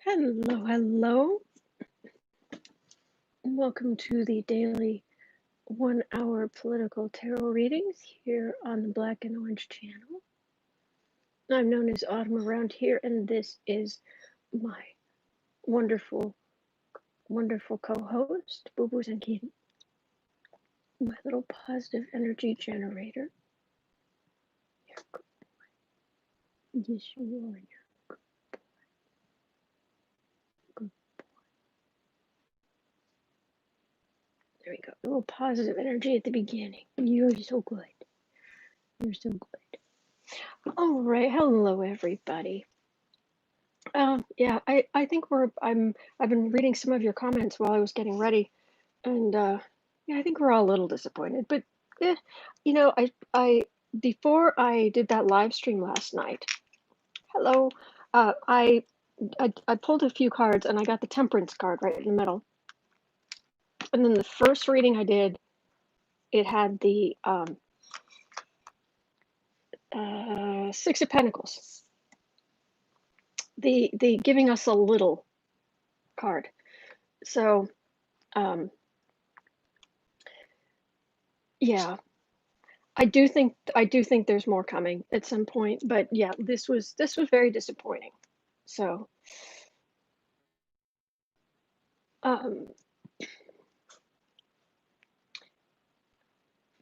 Hello, hello. Welcome to the daily 1-hour political tarot readings here on the Black and Orange channel. I'm known as Autumn around here, and this is my wonderful, wonderful co-host, Boo Boos and Keaton, my little positive energy generator. You're a good boy. Yes, you are. You're a good boy. Good boy. There we go. A little positive energy at the beginning. You're so good. You're so good. All right, hello everybody. Yeah, I think I've been reading some of your comments while I was getting ready, and yeah, I think we're all a little disappointed. But I before I did that live stream last night, hello, I pulled a few cards and I got the Temperance card right in the middle, and then the first reading I did, it had the Six of Pentacles. The giving us a little card. So yeah, I do think there's more coming at some point, but yeah, this was very disappointing. So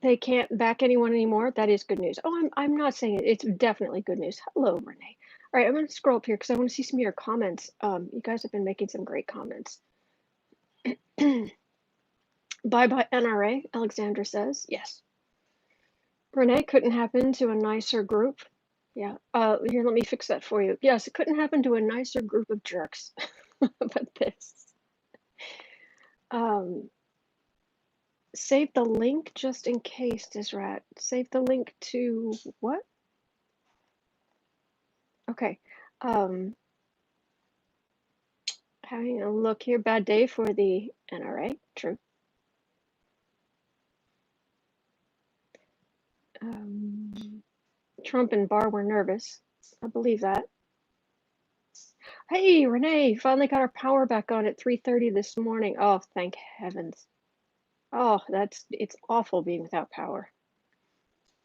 they can't back anyone anymore. That is good news. Oh, I'm not saying it. It's definitely good news. Hello, Renee. All right, I'm going to scroll up here because I want to see some of your comments. You guys have been making some great comments. Bye-bye NRA, Alexandra says. Yes. Renee, couldn't happen to a nicer group. Yeah. Here, let me fix that for you. Yes, it couldn't happen to a nicer group of jerks. But this. Save the link just in case, Disrat. Save the link to what? Okay. Having a look here. Bad day for the NRA. True. Trump and Barr were nervous. I believe that. Hey, Renee, finally got our power back on at 3:30 this morning. Oh, thank heavens. Oh, it's awful being without power.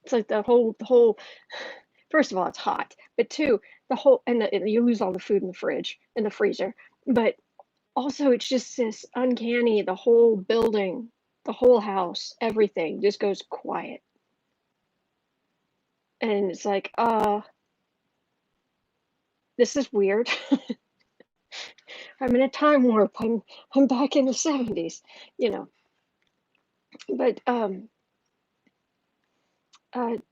It's like the whole, first of all, it's hot, but two, you lose all the food in the fridge, in the freezer, but also it's just this uncanny, the whole building, the whole house, everything just goes quiet. And it's like, this is weird. I'm in a time warp. I'm back in the 70s, you know. But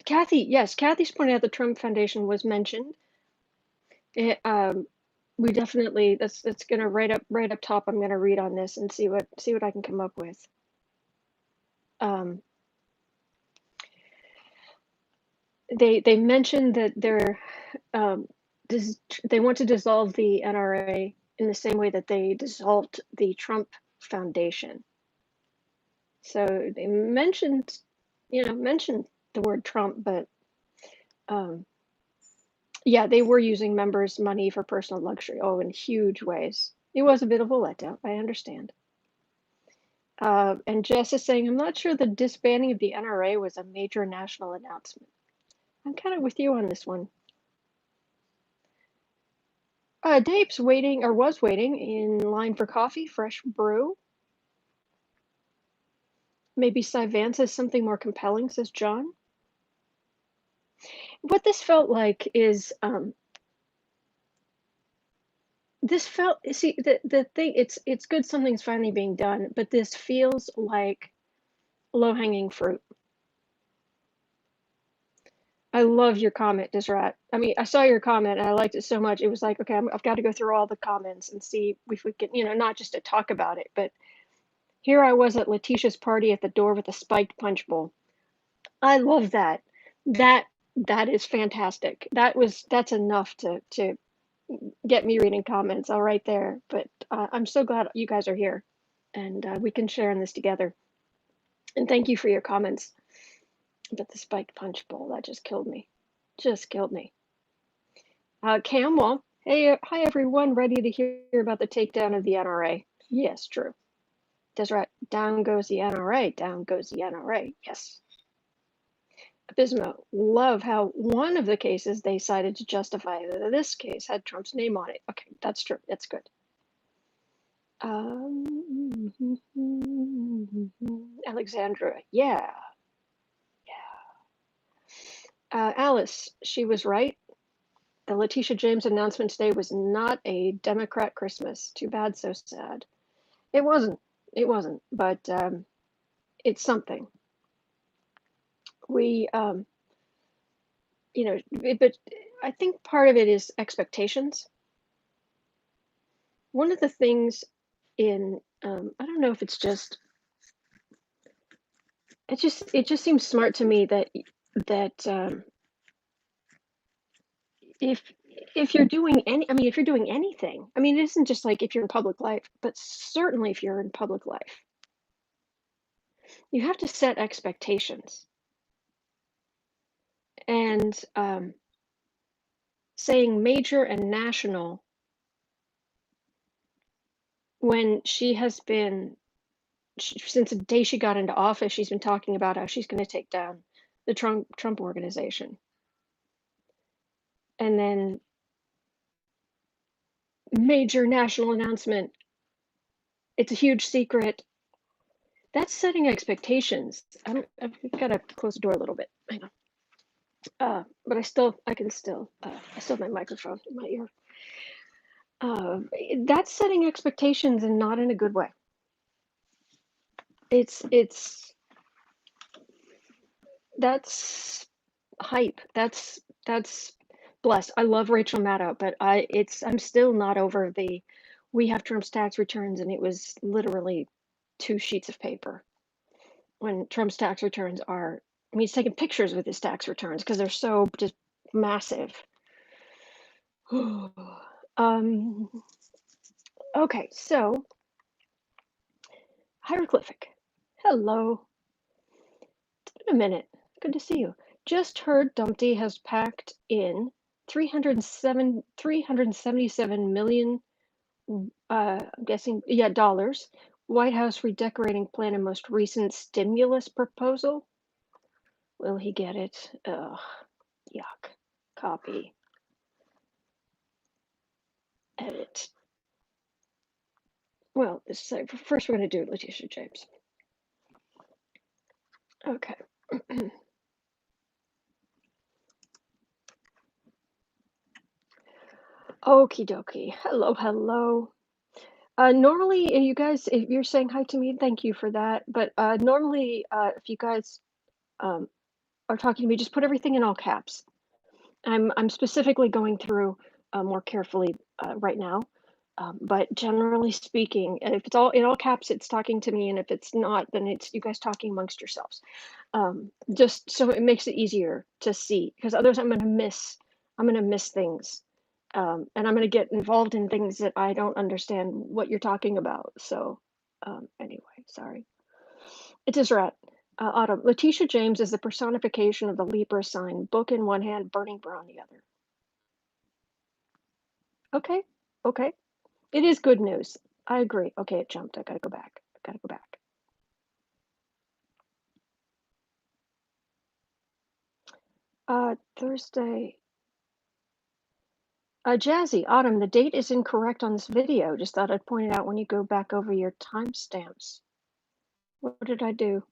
Kathy, yes, Kathy's pointing out the Trump Foundation was mentioned. We definitely that's gonna right up top. I'm gonna read on this and see what I can come up with. They mentioned that they want to dissolve the NRA in the same way that they dissolved the Trump Foundation. So they mentioned the word Trump, but yeah, they were using members' money for personal luxury. Oh, in huge ways. It was a bit of a letdown. I understand. And Jess is saying, I'm not sure the disbanding of the NRA was a major national announcement. I'm kind of with you on this one. Dave's was waiting in line for coffee, fresh brew. Maybe Cy Vance has something more compelling, says John. What this felt like is, the thing, it's good something's finally being done, but this feels like low-hanging fruit. I love your comment, Disrat. I mean, I saw your comment and I liked it so much. It was like, okay, I've got to go through all the comments and see if we can, not just to talk about it, but here I was at Letitia's party at the door with a spiked punch bowl. I love that. That is fantastic. That's enough to get me reading comments all right there. But I'm so glad you guys are here and we can share in this together. And thank you for your comments. But the spiked punch bowl, that just killed me. Just killed me. Cam, well, Hey, hi everyone, ready to hear about the takedown of the NRA? Yes, true. That's right. Down goes the NRA, down goes the NRA. Yes. Abysmo, love how one of the cases they cited to justify this case had Trump's name on it. Okay, that's true. That's good. Alexandra, yeah. Alice, she was right. The Letitia James announcement today was not a Democrat Christmas. Too bad, so sad. It wasn't. It wasn't. But it's something. We, but I think part of it is expectations. One of the things in, I don't know if it's just, it just seems smart to me that if you're doing if you're doing anything, it isn't just like if you're in public life, but certainly if you're in public life, you have to set expectations. And saying major and national when she has been, since the day she got into office, she's been talking about how she's going to take down the Trump organization. And then major national announcement, it's a huge secret. That's setting expectations. I've got to close the door a little bit. Hang on. But I still have my microphone in my ear. That's setting expectations and not in a good way. That's hype. That's blessed. I love Rachel Maddow, but I'm still not over the we have Trump's tax returns and it was literally 2 sheets of paper. When Trump's tax returns are, he's taking pictures with his tax returns because they're so just massive. Okay, so hieroglyphic. Hello. It's been a minute. Good to see you. Just heard Dumpty has packed in 377 million, I'm guessing, yeah, dollars. White House redecorating plan and most recent stimulus proposal. Will he get it? Ugh, yuck. Copy. Edit. Well, first we're going to do Letitia James. Okay. Okie dokie. Hello, hello. Normally, you guys, if you're saying hi to me, thank you for that. But normally, if you guys are talking to me, just put everything in all caps. I'm specifically going through more carefully right now. But generally speaking, if it's all in all caps, it's talking to me, and if it's not, then it's you guys talking amongst yourselves. Just so it makes it easier to see, because otherwise I'm gonna miss things, and I'm gonna get involved in things that I don't understand what you're talking about. So anyway, sorry. It is rat. Autumn. Letitia James is the personification of the Libra sign, book in one hand, burning bra in the other. Okay, okay. It is good news. I agree. Okay, it jumped. I gotta go back. Thursday. Jazzy, Autumn, the date is incorrect on this video. Just thought I'd point it out when you go back over your timestamps. What did I do?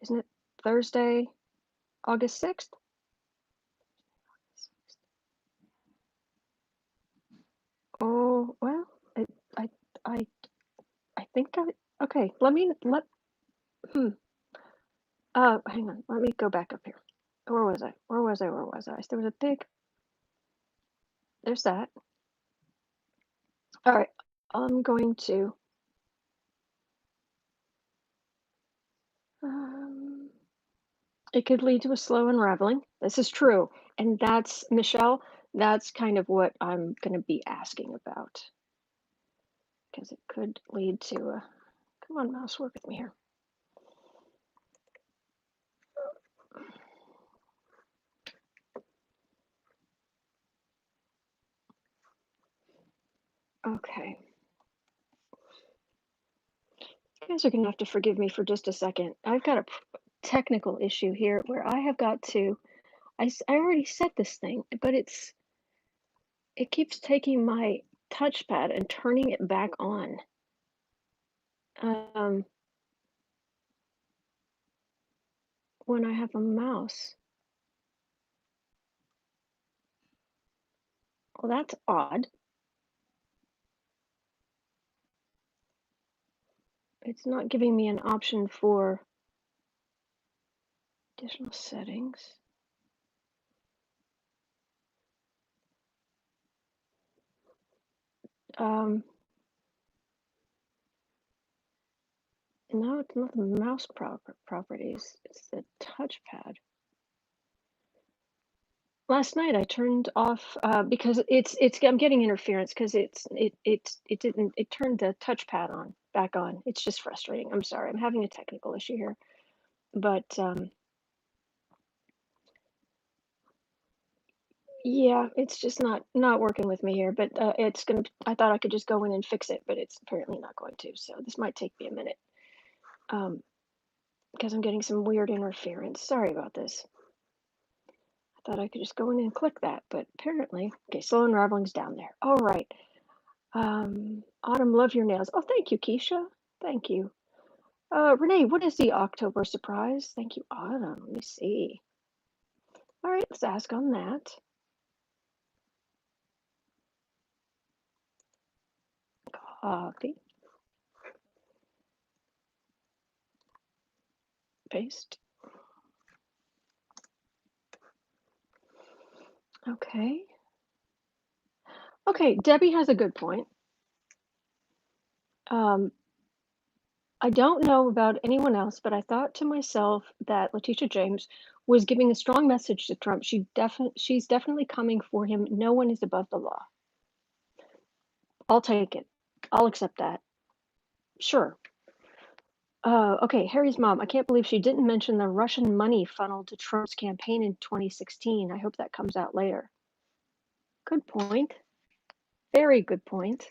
Isn't it Thursday, August 6th? Oh, well, I, I, I think okay, hang on. Let me go back up here. Where was I? There was a big, there's that. All right, I'm going to, it could lead to a slow unraveling. This is true. And that's, Michelle, that's kind of what I'm going to be asking about. Because it could lead to a, come on, mouse, work with me here. Okay. You guys are going to have to forgive me for just a second. I've got a technical issue here where I have got to, I already set this thing, but it keeps taking my touchpad and turning it back on. When I have a mouse. Well, that's odd. It's not giving me an option for additional settings. No, it's not the mouse properties. It's the touchpad. Last night I turned off because I'm getting interference because it turned the touchpad back on. It's just frustrating. I'm sorry. I'm having a technical issue here, but yeah, it's just not working with me here. But I thought I could just go in and fix it, but it's apparently not going to. So this might take me a minute because I'm getting some weird interference. Sorry about this. I thought I could just go in and click that, but apparently, okay, Slow Unraveling's down there. All right. Autumn, love your nails. Oh, thank you, Keisha. Thank you. Renee, what is the October surprise? Thank you, Autumn. Let me see. All right, let's ask on that. Copy. Paste. Okay. Okay, Debbie has a good point. I don't know about anyone else, but I thought to myself that Letitia James was giving a strong message to Trump. She's definitely coming for him. No one is above the law. I'll take it. I'll accept that. Sure. Okay, Harry's mom. I can't believe she didn't mention the Russian money funneled to Trump's campaign in 2016. I hope that comes out later. Good point. Very good point.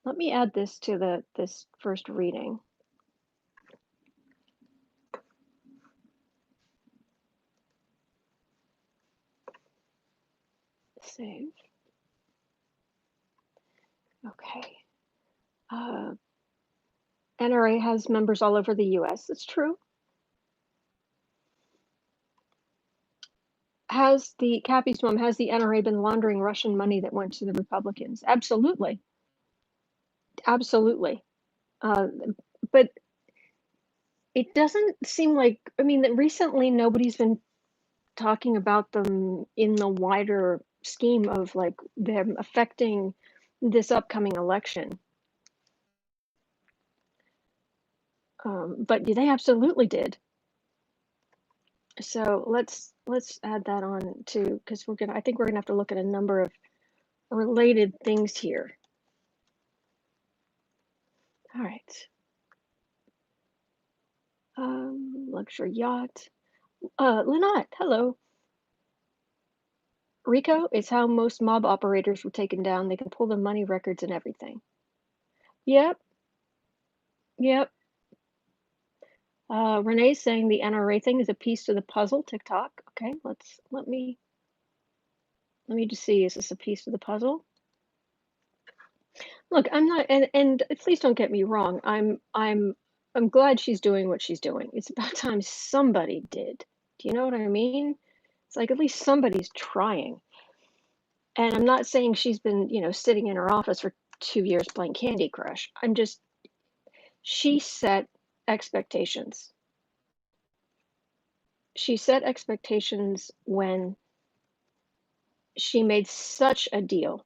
Let me add this to this first reading. Save. Okay. NRA has members all over the U.S. That's true. Has Cappy's mom, has the NRA been laundering Russian money that went to the Republicans? Absolutely. Absolutely. But it doesn't seem like, I mean, that recently nobody's been talking about them in the wider scheme of like them affecting this upcoming election. But they absolutely did. So let's add that on too, because I think we're gonna have to look at a number of related things here. All right. Luxury yacht. Lynette, hello. Rico is how most mob operators were taken down. They can pull the money records and everything. Yep. Yep. Renee's saying the NRA thing is a piece to the puzzle. TikTok. Okay, let me just see. Is this a piece of the puzzle? Look, I'm not, and please don't get me wrong. I'm glad she's doing what she's doing. It's about time somebody did. Do you know what I mean? It's like at least somebody's trying. And I'm not saying she's been, sitting in her office for 2 years playing Candy Crush. She set expectations. She set expectations when she made such a deal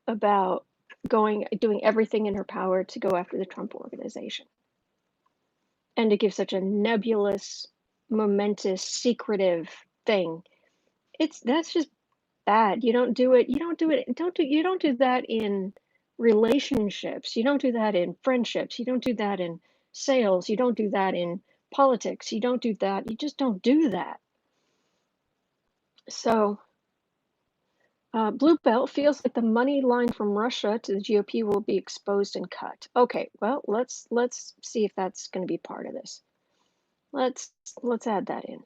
about doing everything in her power to go after the Trump organization and to give such a nebulous, momentous, secretive thing. That's just bad. You don't do it. You don't do that in relationships. You don't do that in friendships. You don't do that in sales. You don't do that in politics. You don't do that. You just don't do that. So Blue Belt feels like the money line from Russia to the GOP will be exposed and cut. Okay, well, let's see if that's going to be part of this. Let's add that in.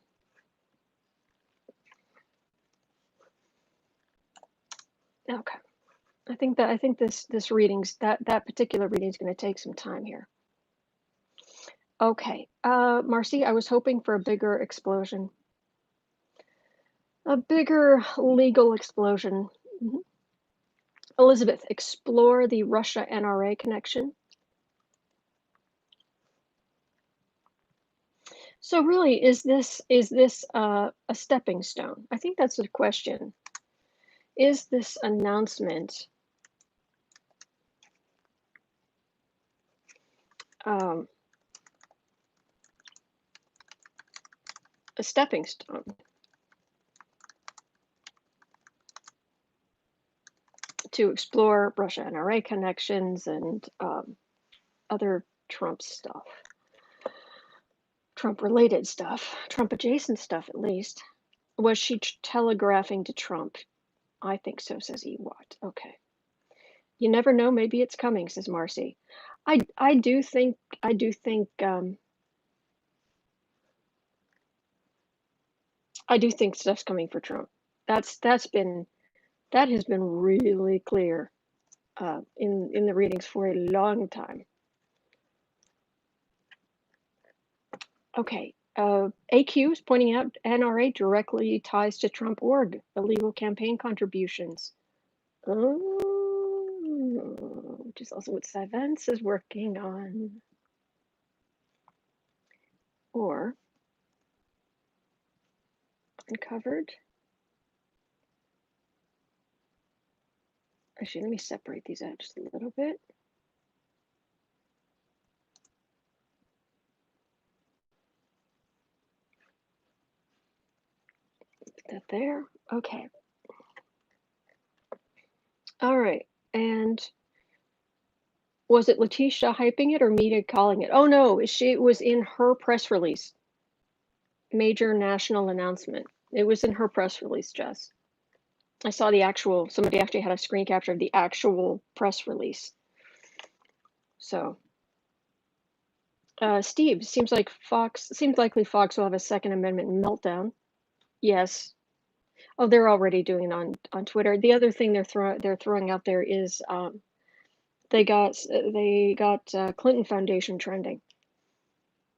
Okay. I think this reading's that particular reading is going to take some time here. Okay, Marcy, I was hoping for a bigger explosion, a bigger legal explosion. Elizabeth, explore the Russia-NRA connection. So really, is this a stepping stone? I think that's the question. Is this announcement a stepping stone to explore Russia-NRA connections and other Trump stuff, Trump-related stuff, Trump-adjacent stuff at least? Was she telegraphing to Trump? I think so, says Ewat. Okay. You never know. Maybe it's coming, says Marcy. I do think stuff's coming for Trump. That has been really clear in the readings for a long time. Okay. AQ is pointing out NRA directly ties to Trump org, illegal campaign contributions. Oh, which is also what Sivence is working on. Or uncovered. Actually, let me separate these out just a little bit. Put that there. Okay. All right. And was it Letitia hyping it or media calling it? Oh no, it was in her press release. Major national announcement. It was in her press release, Jess. I saw the actual, somebody actually had a screen capture of the actual press release. So, Steve, seems likely Fox will have a Second Amendment meltdown. Yes. Oh, they're already doing it on Twitter. The other thing they're throwing out there is they got Clinton Foundation trending.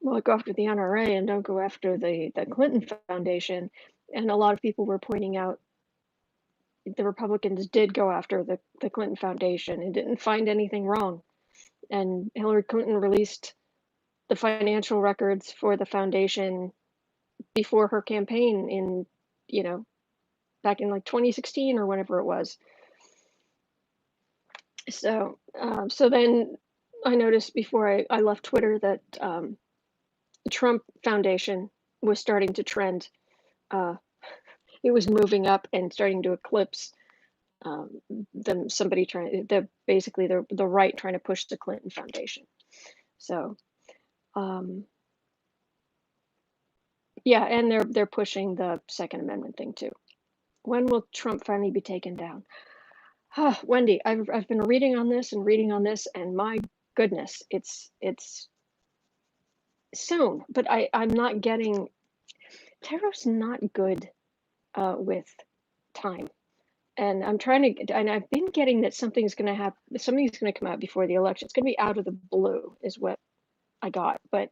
Well, go after the NRA and don't go after the Clinton Foundation. And a lot of people were pointing out the Republicans did go after the Clinton Foundation and didn't find anything wrong. And Hillary Clinton released the financial records for the foundation before her campaign in, back in like 2016 or whenever it was. So, so then I noticed before I left Twitter that the Trump Foundation was starting to trend. It was moving up and starting to eclipse somebody trying basically the right trying to push the Clinton Foundation. So, yeah, and they're pushing the Second Amendment thing too. When will Trump finally be taken down? Wendy, I've been reading on this, and my goodness, it's soon. But I'm not getting. Tarot's not good with time, and I'm trying to. And I've been getting that something's going to happen. Something's going to come out before the election. It's going to be out of the blue, is what I got. But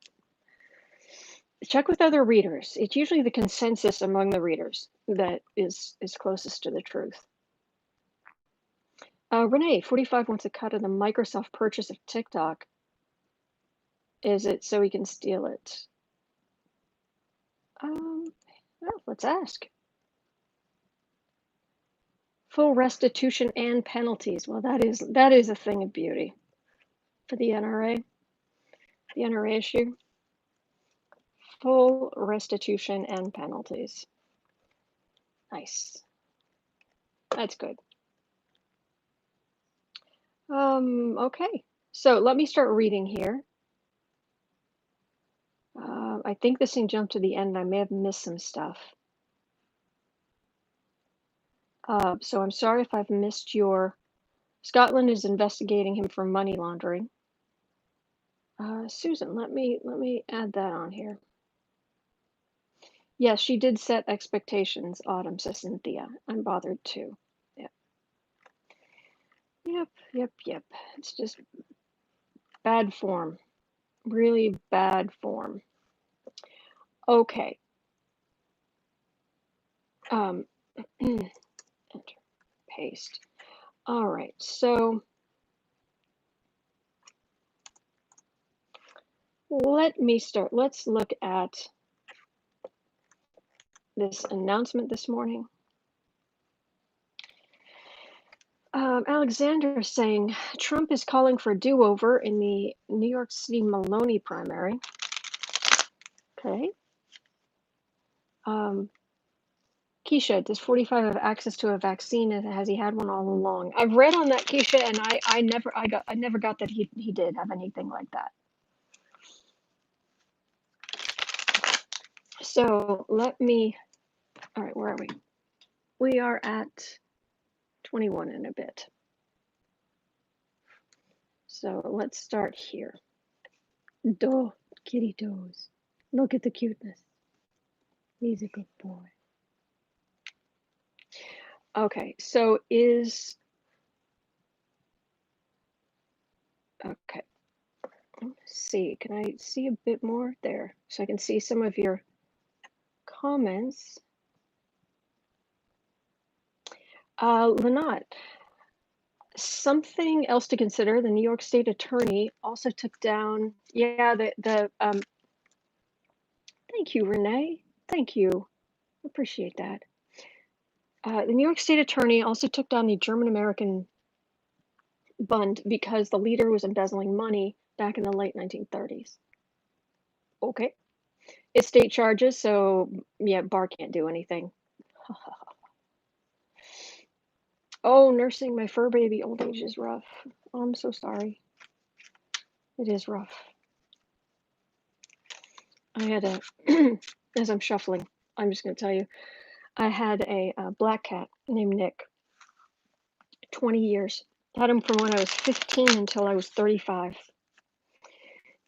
check with other readers. It's usually the consensus among the readers that is closest to the truth. Renee, 45 wants a cut of the Microsoft purchase of TikTok. Is it so he can steal it? Well, let's ask. Full restitution and penalties. Well, that is a thing of beauty for the NRA. The NRA issue. Full restitution and penalties. Nice. That's good. Okay. So let me start reading here. I think this thing jumped to the end. I may have missed some stuff. So I'm sorry if I've missed your. Scotland is investigating him for money laundering. Susan, let me add that on here. Yes, she did set expectations, Autumn, says Cynthia. I'm bothered too. Yep. It's just bad form. Really bad form. Okay. Enter, paste. All right, so let me start. Let's look at this announcement this morning. Alexander is saying Trump is calling for a do-over in the New York City Maloney primary. Okay. Keisha, does 45 have access to a vaccine, and has he had one all along? I've read on that, Keisha, and I never got that he did have anything like that. So let me. All right, where are we? We are at 21 and a bit. So let's start here. Duh, kitty toes. Look at the cuteness. He's a good boy. Okay, so is. Okay. Let's see, can I see a bit more there so I can see some of your comments? Lynette, something else to consider. The New York State Attorney also took down, thank you, Renee. Thank you. Appreciate that. The New York State Attorney also took down the German-American Bund because the leader was embezzling money back in the late 1930s. Okay. It's state charges, so yeah, Barr can't do anything. Oh, nursing my fur baby old age is rough. Oh, I'm so sorry. It is rough. I had a, as I'm shuffling, I'm just going to tell you, I had a black cat named Nick, 20 years. Had him from when I was 15 until I was 35.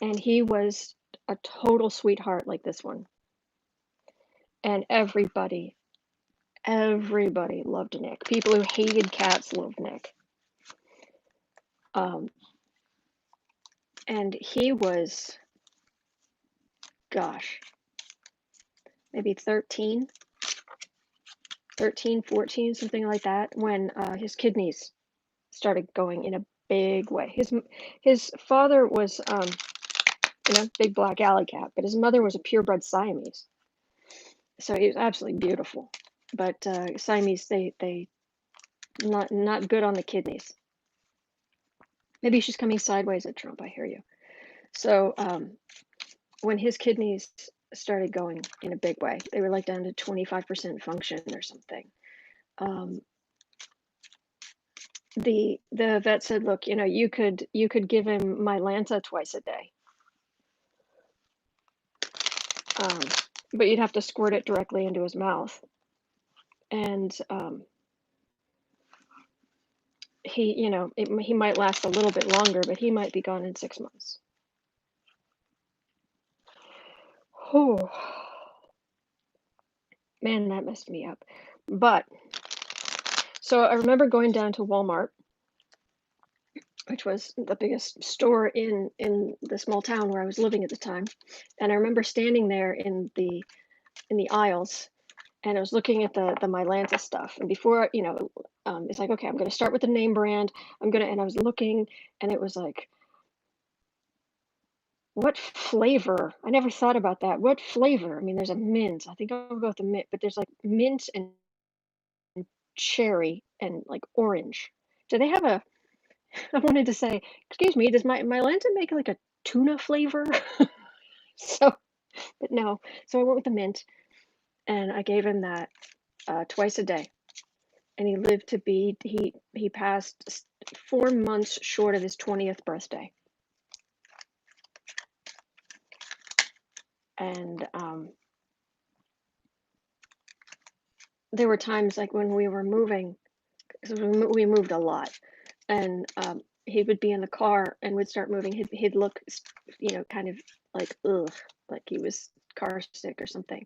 And he was a total sweetheart like this one. And everybody loved Nick. People who hated cats loved Nick. And he was, gosh, maybe 13, 14, something like that, when his kidneys started going in a big way. His father was, big black alley cat, but his mother was a purebred Siamese. So he was absolutely beautiful. But Siamese, they not good on the kidneys. Maybe she's coming sideways at Trump, I hear you. So when his kidneys started going in a big way, they were like down to 25% function or something. The vet said, look, you could give him Mylanta twice a day, but you'd have to squirt it directly into his mouth, and he he might last a little bit longer, but he might be gone in 6 months. Oh man, that messed me up. But so I remember going down to Walmart, which was the biggest store in the small town where I was living at the time, and I remember standing there in the aisles, and I was looking at the Mylanta stuff. And before, it's like, okay, I'm going to start with the name brand. And I was looking, and it was like, what flavor? I never thought about that. What flavor? I mean, there's a mint. I think I'll go with the mint, but there's like mint and cherry and like orange. Do they have a, I wanted to say, excuse me, does Mylanta make like a tuna flavor? So, but no. So I went with the mint, and I gave him that twice a day. And he lived to be, he passed 4 months short of his 20th birthday. And there were times like when we were moving, because we moved a lot, and he would be in the car and would start moving. He'd look, kind of like, ugh, like he was car sick or something.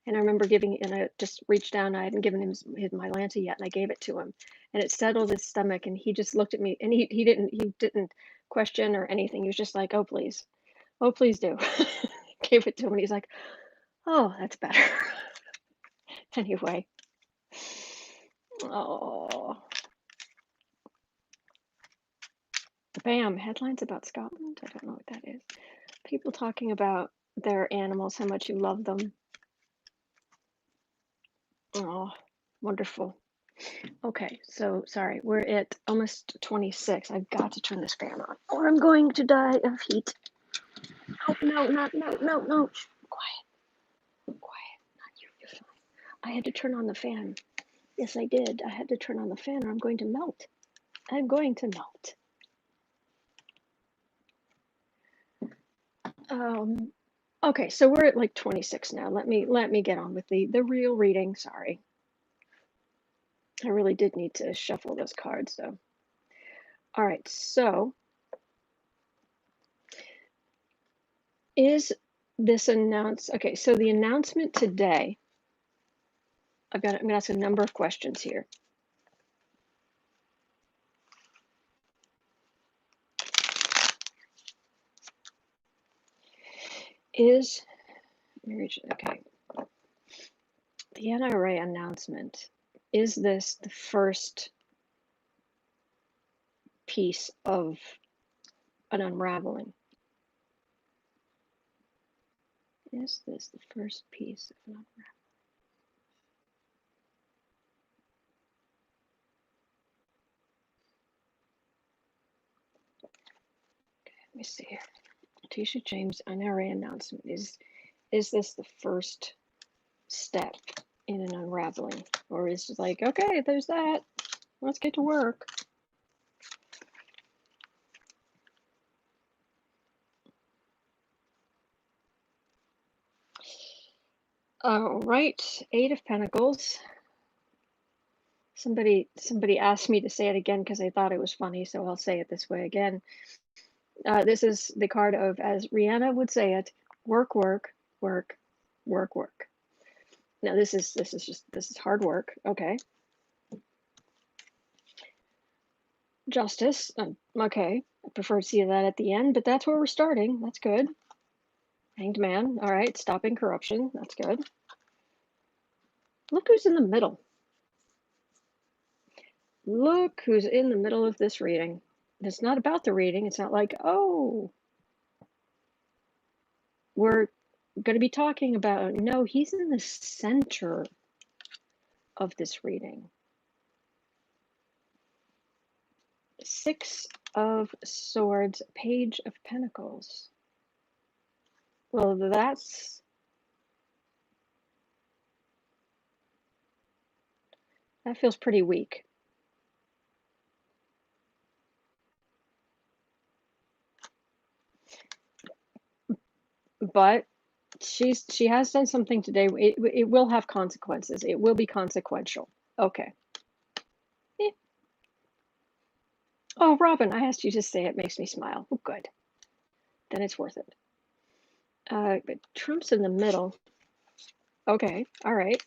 And I remember and I just reached down. I hadn't given him my Lanta yet, and I gave it to him, and it settled his stomach. And he just looked at me, and he didn't question or anything. He was just like, oh please do. Gave it to him, and he's like, oh, that's better. Anyway, oh, bam, headlines about Scotland. I don't know what that is. People talking about their animals, how much you love them. Oh, wonderful. Okay, so sorry, we're at almost 26. I've got to turn this fan on, or I'm going to die of heat. Oh, no, no. Shh, quiet, not you, you're fine. I had to turn on the fan. Yes, I did. I had to turn on the fan, or I'm going to melt. I'm going to melt. Okay, so we're at like 26 now. Let me get on with the real reading. Sorry. I really did need to shuffle those cards though. All right, so is this okay, so the announcement today, I'm gonna ask a number of questions here. Okay. The NRA announcement, is this the first piece of an unraveling? Is this the first piece of an unraveling? Let me see. Letitia James NRA announcement. Is this the first step in an unraveling? Or is it like, okay, there's that. Let's get to work. All right, 8 of Pentacles. Somebody asked me to say it again because they thought it was funny, so I'll say it this way again. This is the card of, as Rihanna would say it, work, work, work, work, work. Now this is hard work. Okay. Justice. Okay. I prefer to see that at the end, but that's where we're starting. That's good. Hanged Man. All right. Stopping corruption. That's good. Look who's in the middle. Look who's in the middle of this reading. It's not about the reading. It's not like, oh, we're going to be talking about. No, he's in the center of this reading. 6 of Swords, Page of Pentacles. Well, that feels pretty weak. But she has done something today. It will have consequences. It will be consequential. Okay. Oh, Robin, I asked you to say it makes me smile. Oh, good. Then it's worth it. But Trump's in the middle. Okay. All right.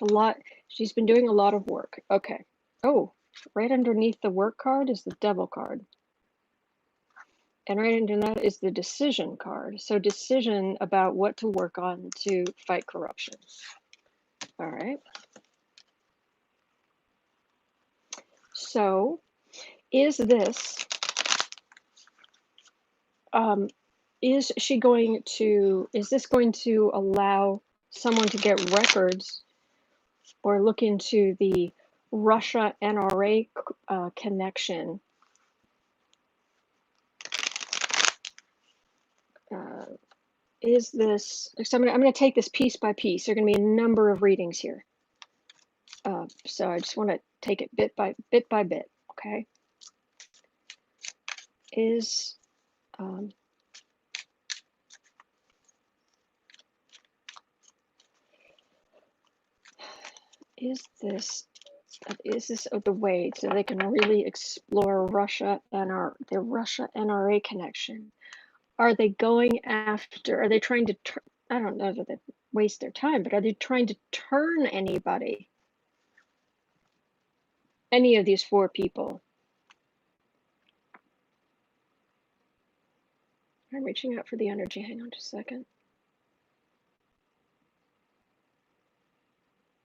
A lot. She's been doing a lot of work. Okay. Oh, right underneath the work card is the Devil card. And right under that is the Decision card. So decision about what to work on to fight corruption. All right. So is this, is this going to allow someone to get records or look into the Russia-NRA connection? Is this, so I'm going to take this piece by piece. There are going to be a number of readings here. So I just want to take it bit by bit, okay? Is Is this the way so they can really explore Russia and the Russia-NRA connection? Are they going after, are they trying to, I don't know that they waste their time, but are they trying to turn anybody? Any of these four people? I'm reaching out for the energy. Hang on just a second.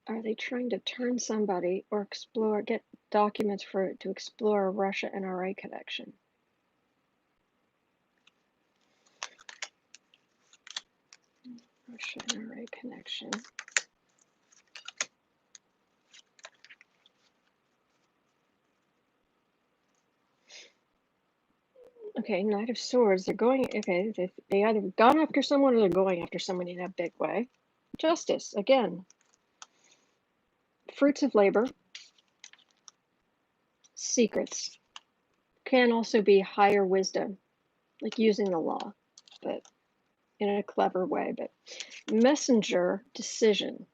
Are they trying to turn somebody or explore, get documents to explore a Russia-NRA connection? Russia-NRA connection. Okay, Knight of Swords. They're going, okay, they either gone after someone or they're going after someone in a big way. Justice, again. Fruits of labor. Secrets. Can also be higher wisdom, like using the law, but in a clever way. But messenger, decision.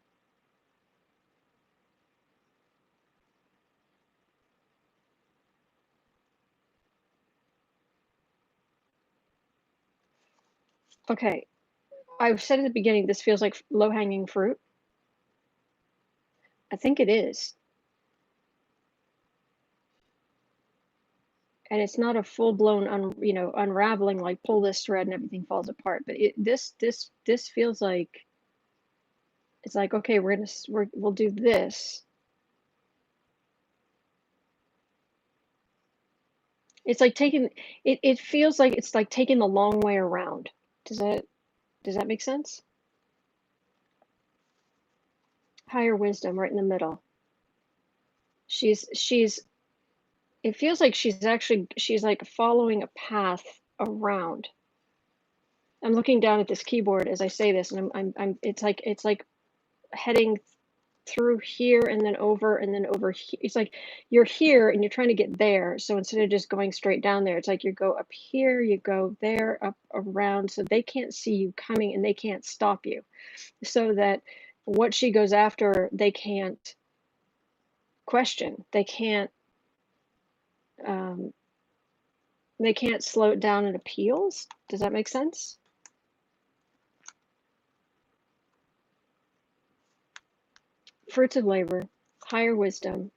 Okay, I've said at the beginning, this feels like low-hanging fruit. I think it is. And it's not a full-blown, unraveling, like pull this thread and everything falls apart. But this feels like, it's like, okay, we'll do this. It's like taking, it feels like it's like taking the long way around. Does that make sense? Higher wisdom right in the middle. It feels like she's like following a path around. I'm looking down at this keyboard as I say this, and it's like heading through here and then over here. It's like you're here and you're trying to get there. So instead of just going straight down there, it's like you go up here, you go there, up around, so they can't see you coming and they can't stop you. So that what she goes after, they can't question. They can't slow it down in appeals. Does that make sense? Fruits of labor, higher wisdom,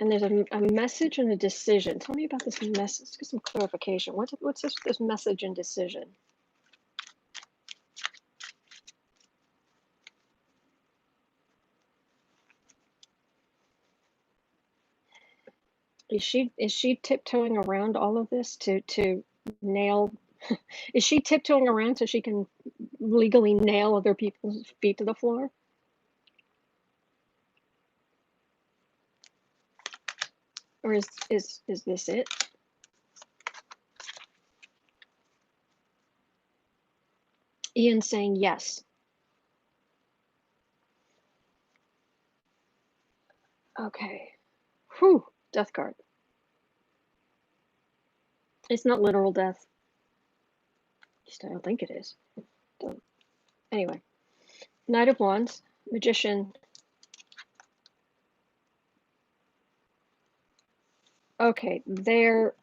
and there's a message and a decision. Tell me about this message. Let's get some clarification. What's this message and decision? Is she tiptoeing around all of this to nail? Is she tiptoeing around so she can legally nail other people's feet to the floor? Or is this it? Ian saying yes. Okay. Whew. Death card. It's not literal death. Just I don't think it is. Anyway. Knight of Wands, Magician. Okay, they're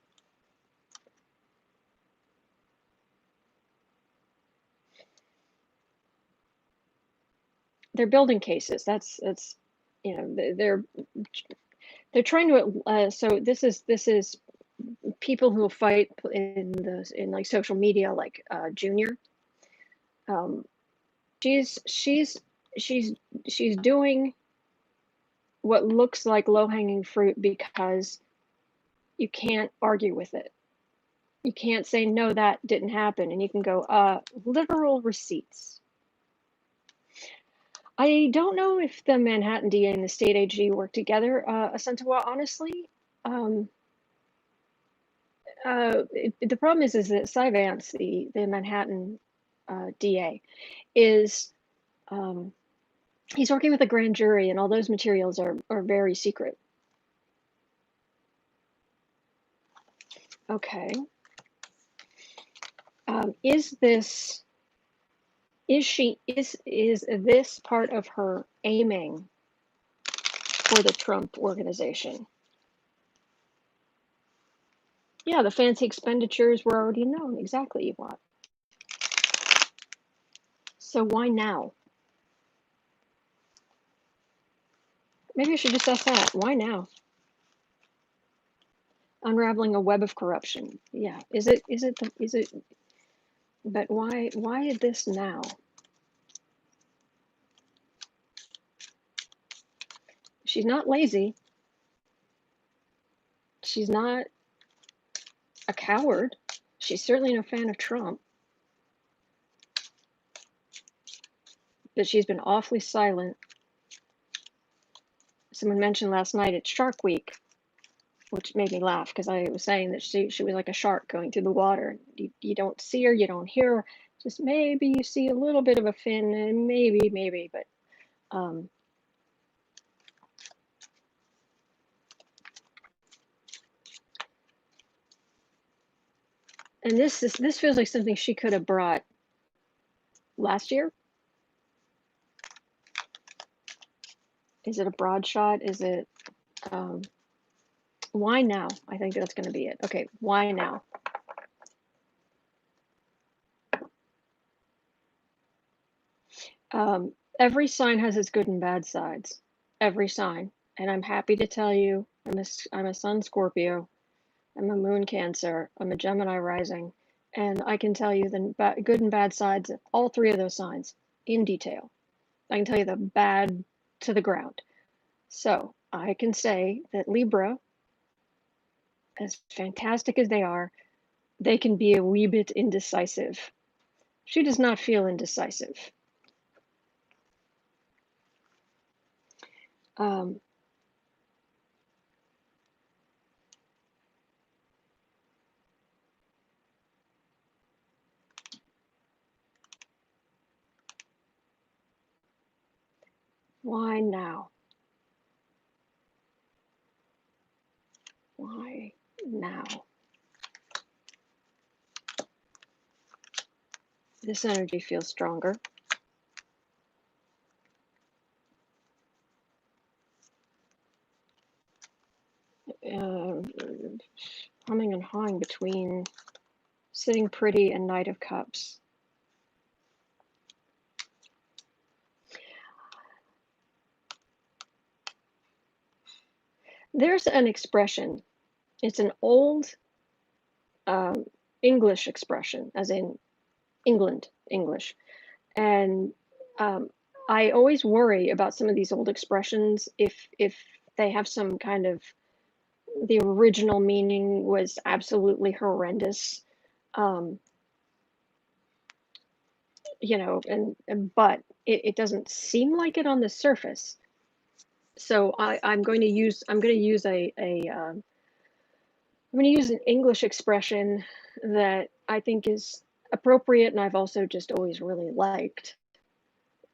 building cases. That's they're trying to so this is people who fight in like social media, like Junior. She's doing what looks like low-hanging fruit because you can't argue with it. You can't say no, that didn't happen, and you can go literal receipts. I don't know if the Manhattan DA and the state AG work together, Asentawa, honestly. The problem is that Cy Vance, the Manhattan DA, is he's working with a grand jury, and all those materials are very secret. Okay. Is is this part of her aiming for the Trump organization? Yeah, the fancy expenditures were already known exactly what. So why now? Maybe I should just ask that. Why now? Unraveling a web of corruption. Yeah. Is it but why this now? She's not lazy. She's not a coward. She's certainly no fan of Trump. But she's been awfully silent. Someone mentioned last night it's Shark Week, which made me laugh because I was saying that she was like a shark going through the water. You don't see her, you don't hear her. Just maybe you see a little bit of a fin, and maybe, but and this feels like something she could have brought last year. Is it a broad shot? Is it why now? I think that's going to be it. Okay, why now? Every sign has its good and bad sides. Every sign, and I'm happy to tell you, I'm a Sun Scorpio. I'm a Moon Cancer. I'm a Gemini rising, and I can tell you the good and bad sides of all three of those signs in detail. I can tell you the bad to the ground. So I can say that Libra, as fantastic as they can be a wee bit indecisive. She does not feel indecisive. Why now? Why now? This energy feels stronger. Humming and hawing between Sitting Pretty and Knight of Cups. There's an expression. It's an old English expression, as in England English. And I always worry about some of these old expressions if they have some kind of the original meaning was absolutely horrendous. You know, but it doesn't seem like it on the surface. So I'm going to use an English expression that I think is appropriate, and I've also just always really liked.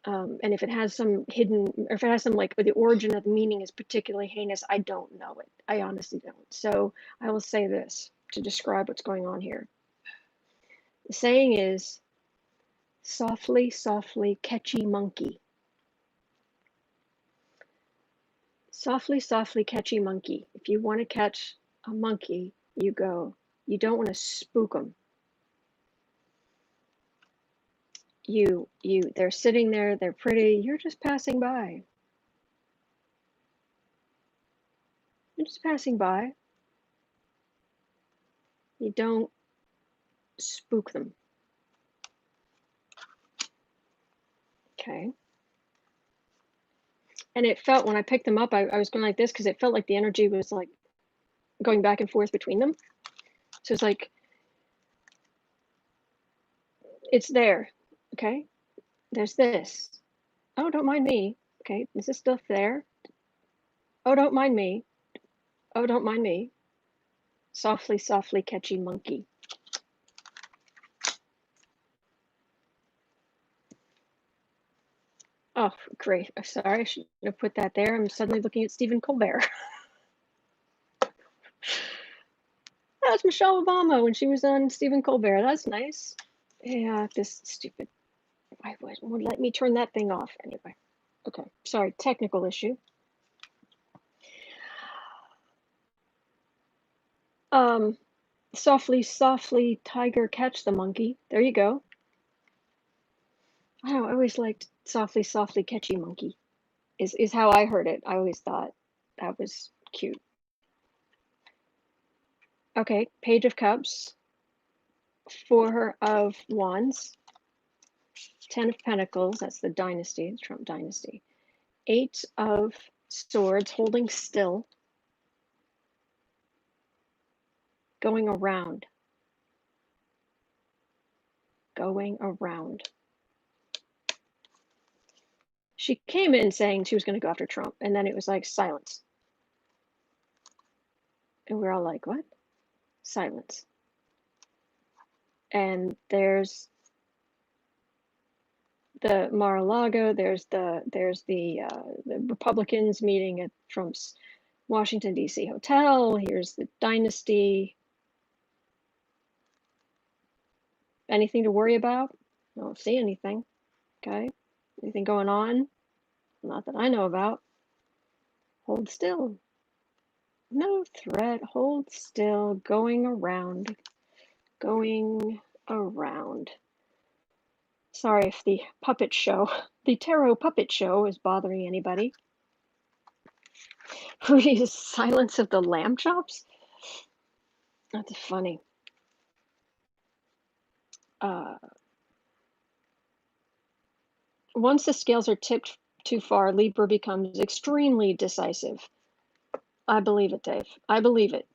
And if it has some hidden, or if it has some like the origin of the meaning is particularly heinous, I don't know it. I honestly don't. So I will say this to describe what's going on here. The saying is, softly, softly, catchy monkey. Softly, softly, catchy monkey. If you want to catch a monkey, you go. You don't want to spook them. They're sitting there, they're pretty, you're just passing by. You're just passing by. You don't spook them. Okay. And it felt, when I picked them up, I was going like this because it felt like the energy was like going back and forth between them. So it's like, it's there. Okay. There's this. Oh, don't mind me. Okay. Is this stuff there? Oh, don't mind me. Oh, don't mind me. Softly, softly, catchy monkey. Oh, great. Sorry, I shouldn't have put that there. I'm suddenly looking at Stephen Colbert. That's Michelle Obama when she was on Stephen Colbert. That's nice. Yeah, this stupid. Well, let me turn that thing off anyway. Okay, sorry, technical issue. Softly, softly, tiger, catch the monkey. There you go. I don't know, I always liked softly, softly, catchy monkey. Is how I heard it. I always thought that was cute. Okay, Page of Cups, Four of Wands, Ten of Pentacles, that's the dynasty, the Trump dynasty. Eight of Swords, holding still, going around. Going around. She came in saying she was going to go after Trump, and then it was like silence. And we're all like, what? Silence. And there's the Mar-a-Lago, there's the Republicans meeting at Trump's Washington, D.C. hotel. Here's the dynasty. Anything to worry about? I don't see anything. Okay. Anything going on? Not that I know about. Hold still. No threat. Hold still. Going around. Going around. Sorry if the puppet show, the tarot puppet show, is bothering anybody. Who uses Silence of the Lamb Chops? That's funny. Once the scales are tipped too far, Libra becomes extremely decisive. I believe it, Dave. I believe it.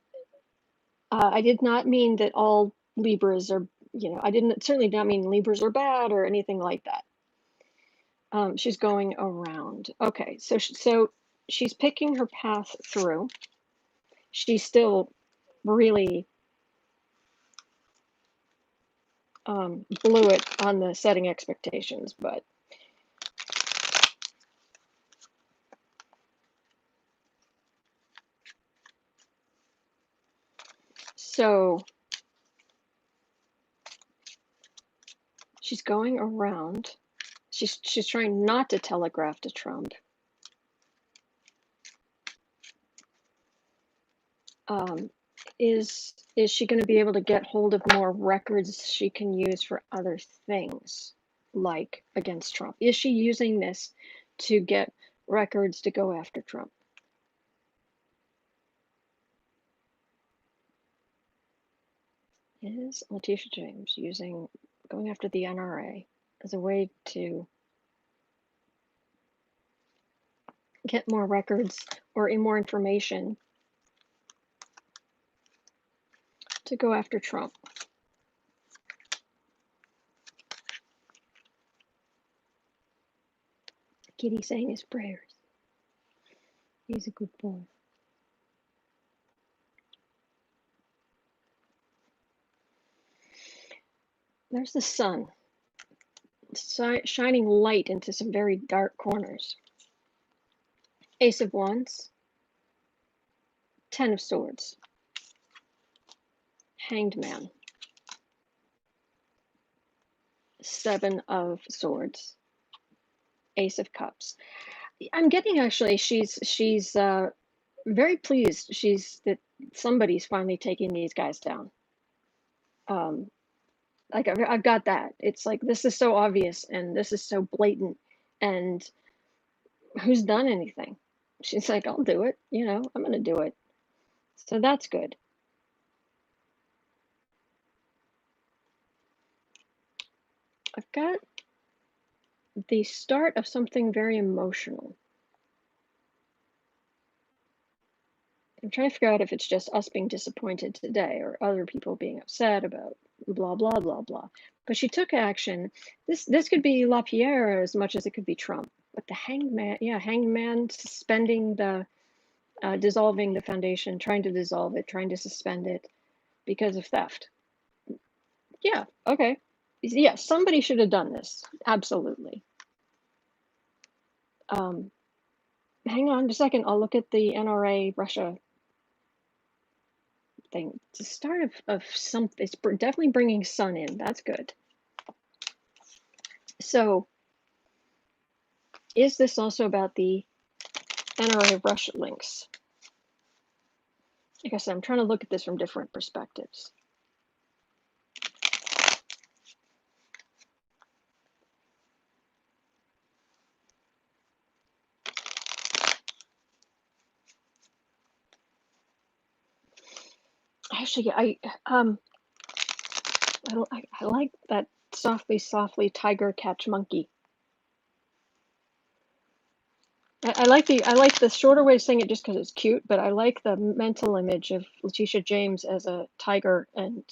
I did not mean that all Libras are, I certainly did not mean Libras are bad or anything like that. She's going around. Okay, so she's picking her path through. She still really blew it on the setting expectations, but so she's going around. She's trying not to telegraph to Trump. Is she going to be able to get hold of more records she can use for other things, like against Trump? Is she using this to get records to go after Trump? Is Letitia James going after the NRA as a way to get more records or more information to go after Trump? Kitty saying his prayers. He's a good boy. There's the sun shining light into some very dark corners. Ace of Wands, Ten of Swords, Hanged Man, Seven of Swords, Ace of Cups. I'm getting actually she's very pleased that somebody's finally taking these guys down. Like I've got that. It's like, this is so obvious and this is so blatant, and who's done anything? She's like, I'll do it, I'm gonna do it. So that's good. I've got the start of something very emotional. I'm trying to figure out if it's just us being disappointed today or other people being upset about blah, blah, blah, blah. But she took action. This could be LaPierre as much as it could be Trump. But the Hanged Man suspending dissolving the foundation, trying to dissolve it, trying to suspend it because of theft. Yeah, okay. Yeah, somebody should have done this. Absolutely. Hang on a second. I'll look at the NRA Russia thing. It's the start of something. It's definitely bringing sun in. That's good. So, is this also about the NRA Russia links? Like I said, I'm trying to look at this from different perspectives. Actually, I like that softly tiger catch monkey. I like the shorter way of saying it just because it's cute, but I like the mental image of Letitia James as a tiger and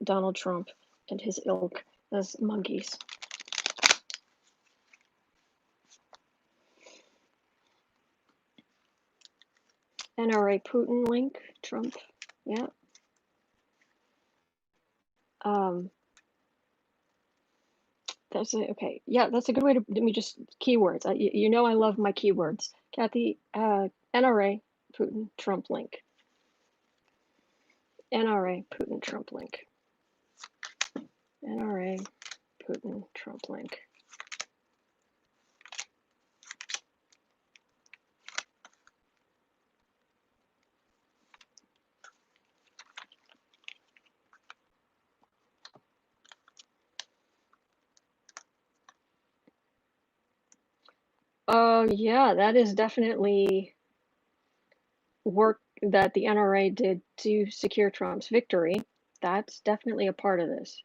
Donald Trump and his ilk as monkeys. NRA Putin link, Trump, yeah. That's okay. Yeah, that's a good way to let me just keywords. You know I love my keywords. Kathy, NRA Putin Trump link. NRA Putin Trump link. NRA Putin Trump link. Oh yeah, that is definitely work that the NRA did to secure Trump's victory. That's definitely a part of this.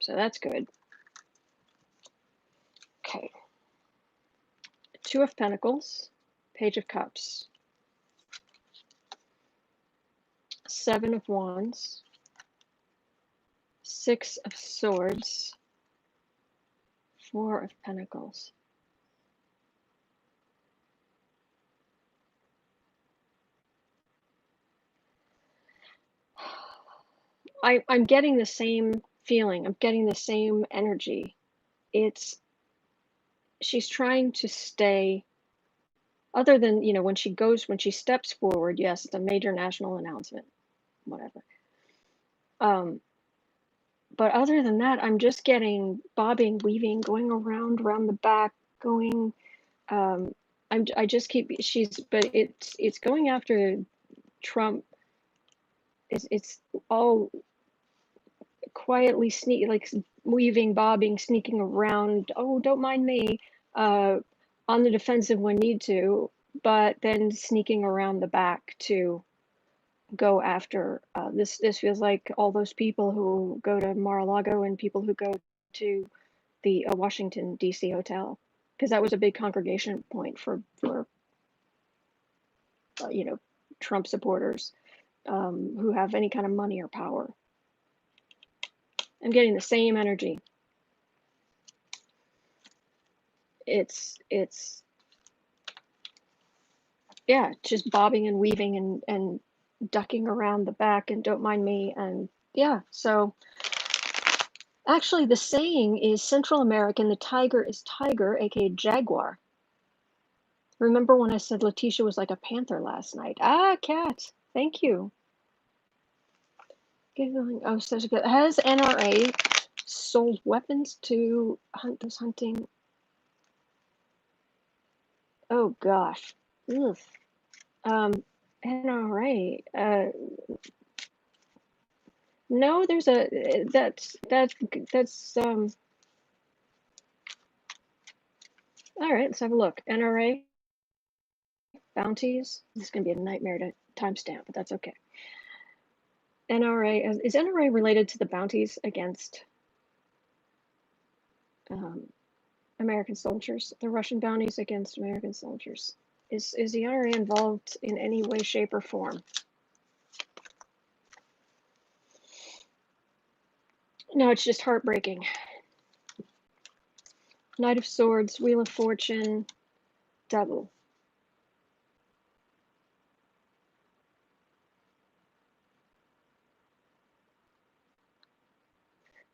So that's good. Okay. Two of Pentacles, Page of Cups, Seven of Wands, Six of Swords, Four of Pentacles. I'm getting the same feeling. I'm getting the same energy. She's trying to stay, other than, when she steps forward, yes, it's a major national announcement, whatever. But other than that, I'm just getting bobbing, weaving, going around the back, going, I just keep, but it's going after Trump. It's all quietly like weaving, bobbing, sneaking around. Oh, don't mind me. On the defensive when need to, but then sneaking around the back to go after. This feels like all those people who go to Mar-a-Lago and people who go to the Washington D.C. hotel, because that was a big congregation point for Trump supporters who have any kind of money or power. I'm getting the same energy. It's yeah, just bobbing and weaving and ducking around the back and don't mind me, and yeah. So actually the saying is Central American, the tiger is tiger, aka jaguar. Remember when I said Letitia was like a panther last night? Ah, cat. Thank you. Oh, such a good. Has NRA sold weapons to hunt this hunting? Oh gosh. Ugh. NRA. No, there's a that's all right, let's have a look. NRA Bounties. This is gonna be a nightmare to timestamp, but that's okay. NRA is NRA related to the bounties against American soldiers, the Russian bounties against American soldiers? Is the NRA involved in any way, shape, or form? No, it's just heartbreaking. Knight of Swords, Wheel of Fortune, Devil.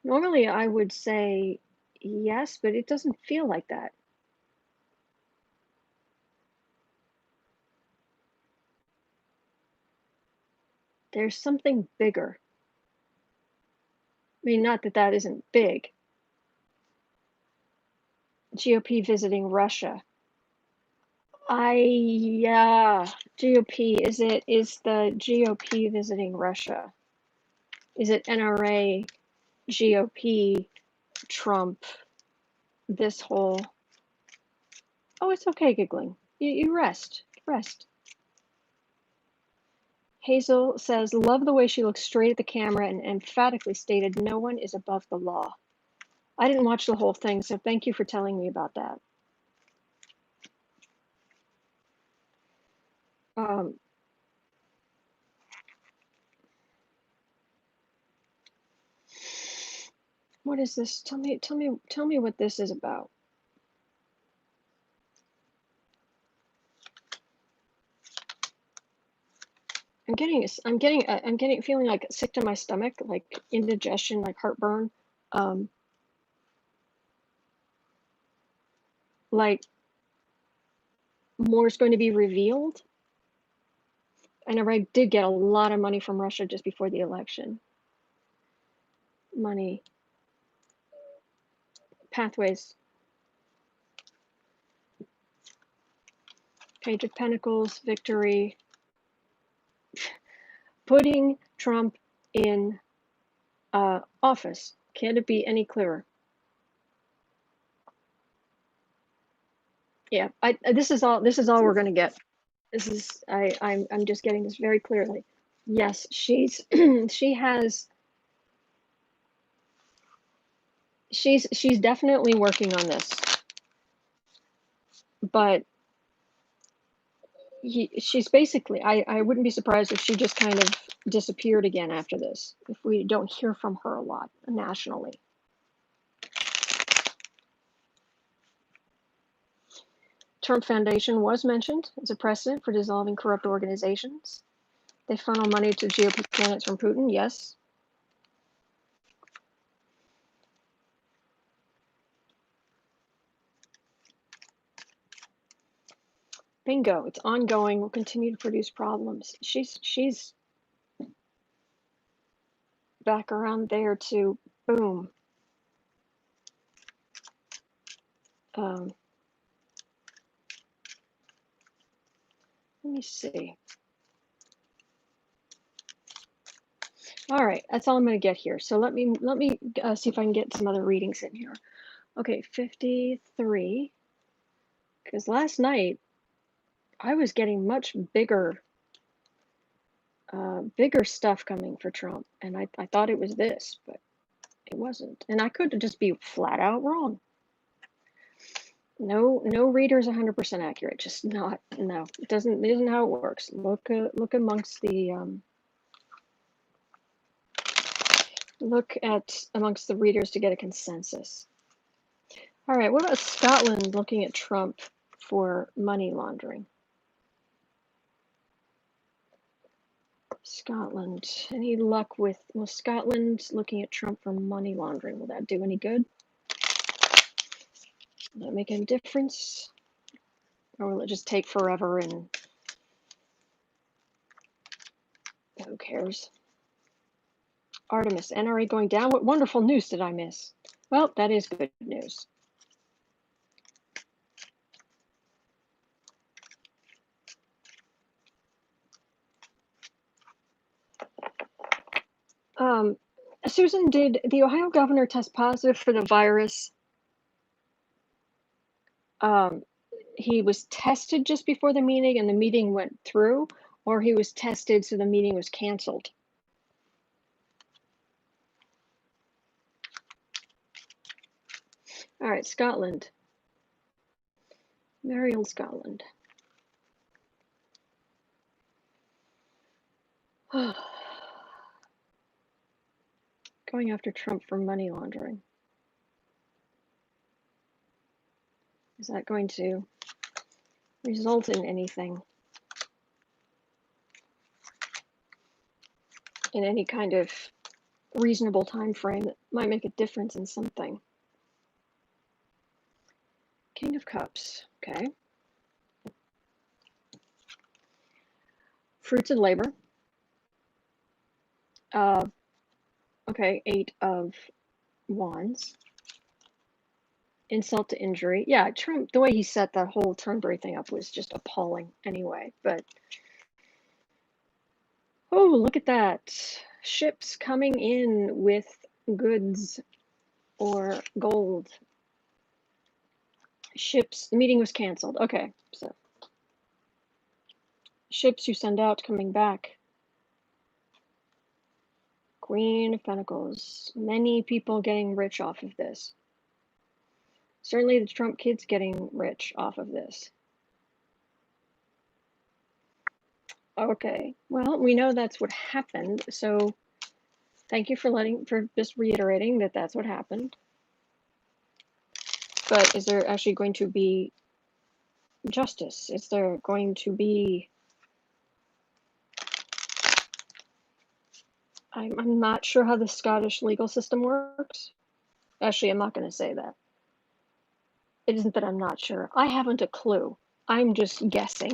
Normally I would say yes, but it doesn't feel like that. There's something bigger. I mean, not that that isn't big. GOP visiting Russia. Yeah, GOP, is the GOP visiting Russia? Is it NRA, GOP, Trump, this whole... Oh, it's okay, giggling. You rest. Hazel says, love the way she looks straight at the camera and emphatically stated, no one is above the law. I didn't watch the whole thing, so thank you for telling me about that. What is this? Tell me what this is about. I'm feeling like sick to my stomach, like indigestion, like heartburn, like more is going to be revealed. NRA did get a lot of money from Russia just before the election. Money, pathways, Page of Pentacles, victory, putting Trump in office. Can't it be any clearer? Yeah, this is all we're going to get. This is I'm just getting this very clearly. Yes, she's she's definitely working on this, but she's basically, I wouldn't be surprised if she just kind of disappeared again after this, if we don't hear from her a lot nationally. Trump Foundation was mentioned as a precedent for dissolving corrupt organizations. They funnel money to GOP candidates from Putin, yes. Bingo, it's ongoing, will continue to produce problems. She's back around there too. Boom. Let me see. All right, that's all I'm going to get here. So let me see if I can get some other readings in here. Okay, 53. Because last night I was getting much bigger stuff coming for Trump, and I thought it was this, but it wasn't. And I could just be flat out wrong. No reader's 100% accurate. Just not. No, it isn't how it works. Look amongst the amongst the readers to get a consensus. All right, what about Scotland looking at Trump for money laundering? Scotland, any luck with, well, Scotland looking at Trump for money laundering, will that do any good? Will that make any difference? Or will it just take forever and who cares? Artemis, NRA going down? What wonderful news did I miss? Well, that is good news. Susan, did the Ohio governor test positive for the virus? He was tested just before the meeting and the meeting went through, or he was tested so the meeting was canceled? All right, Scotland. Merry old Scotland. Going after Trump for money laundering. Is that going to result in anything? In any kind of reasonable time frame that might make a difference in something? King of Cups, okay. Fruits of labor. Okay, 8 of Wands. insult to injury. Yeah, Trump, the way he set that whole Turnberry thing up was just appalling anyway. But, oh, look at that. Ships coming in with goods or gold. Ships, the meeting was canceled. Okay, so ships you send out coming back. Queen of Pentacles. Many people getting rich off of this. Certainly the Trump kids getting rich off of this. Okay, well, we know that's what happened, so thank you for just reiterating that that's what happened. But is there actually going to be justice? Is there going to be... I'm not sure how the Scottish legal system works. Actually, I'm not going to say that. It isn't that I'm not sure. I haven't a clue. I'm just guessing.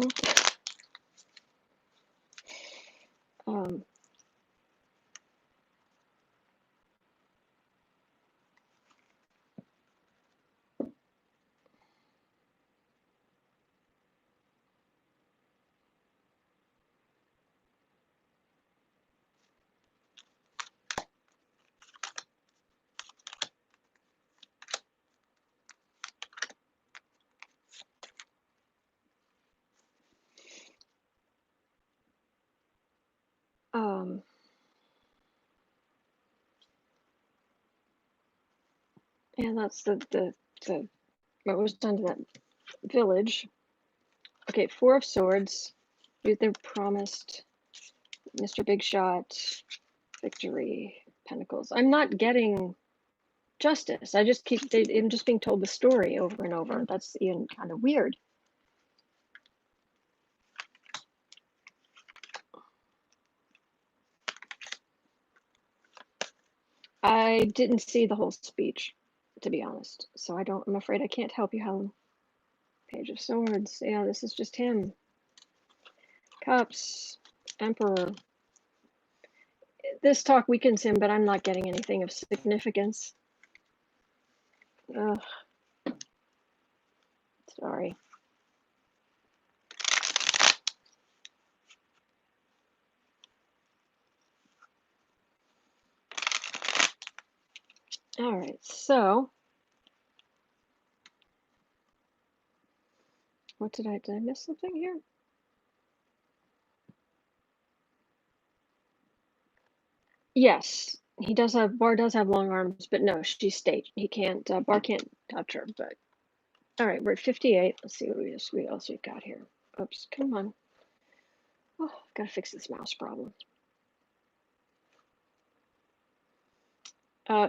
And that's the what was done to that village. Okay, Four of Swords. They're promised Mr. Big Shot, victory, Pentacles. I'm not getting justice. I'm just being told the story over and over. That's even kind of weird. I didn't see the whole speech, to be honest. So I'm afraid I can't help you, Helen. Page of Swords. Yeah, this is just him. Cups. Emperor. This talk weakens him, but I'm not getting anything of significance. Ugh. Sorry. All right, so what did I miss something here? Yes, Bar does have long arms, but no, she's state. He can't, Bar can't touch her, but all right, we're at 58. Let's see what else we've got here. Oops, come on. Oh, gotta fix this mouse problem.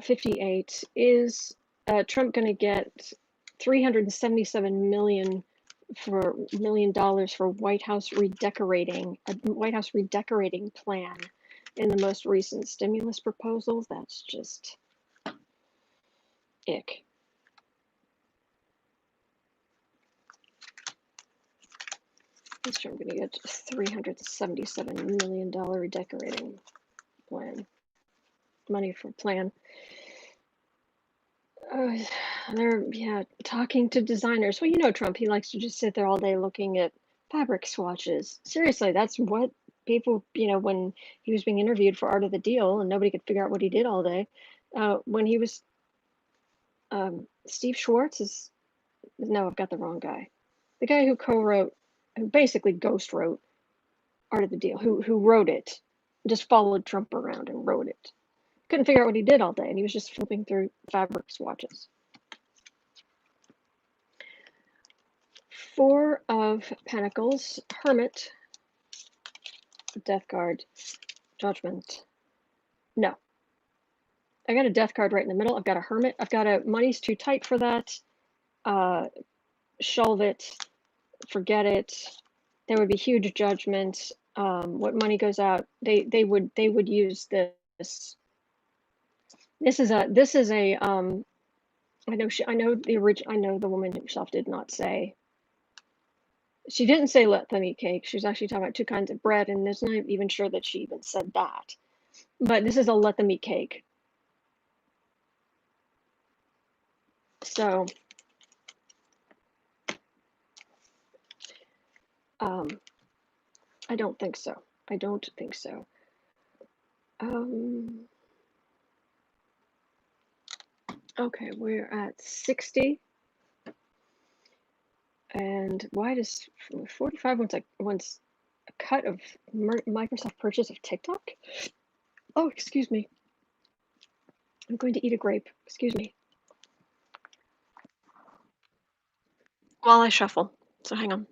58 is Trump gonna get $377 million for White House redecorating, a White House redecorating plan in the most recent stimulus proposals. That's just ick. I'm sure I'm going to get $377 million redecorating plan. Money for plan. They're talking to designers. Well, you know Trump, he likes to just sit there all day looking at fabric swatches. Seriously, that's what people, when he was being interviewed for Art of the Deal and nobody could figure out what he did all day. When he was, Steve Schwartz no, I've got the wrong guy. The guy who who basically ghost wrote Art of the Deal, who wrote it, just followed Trump around and wrote it. Couldn't figure out what he did all day, and he was just flipping through fabric swatches. Four of Pentacles, Hermit, Death card, Judgment. No. I got a Death card right in the middle. I've got a Hermit. I've got a money's too tight for that. Shelve it. Forget it. There would be huge judgment. What money goes out? They would use this. This is a I know the woman herself did not say. She didn't say let them eat cake. She was actually talking about two kinds of bread, and there's not even sure that she even said that. But this is a let them eat cake. So I don't think so. I don't think so. Okay, we're at 60. And why does 45 wants a cut of Microsoft purchase of TikTok? Oh, excuse me. I'm going to eat a grape. Excuse me. While I shuffle. So hang on.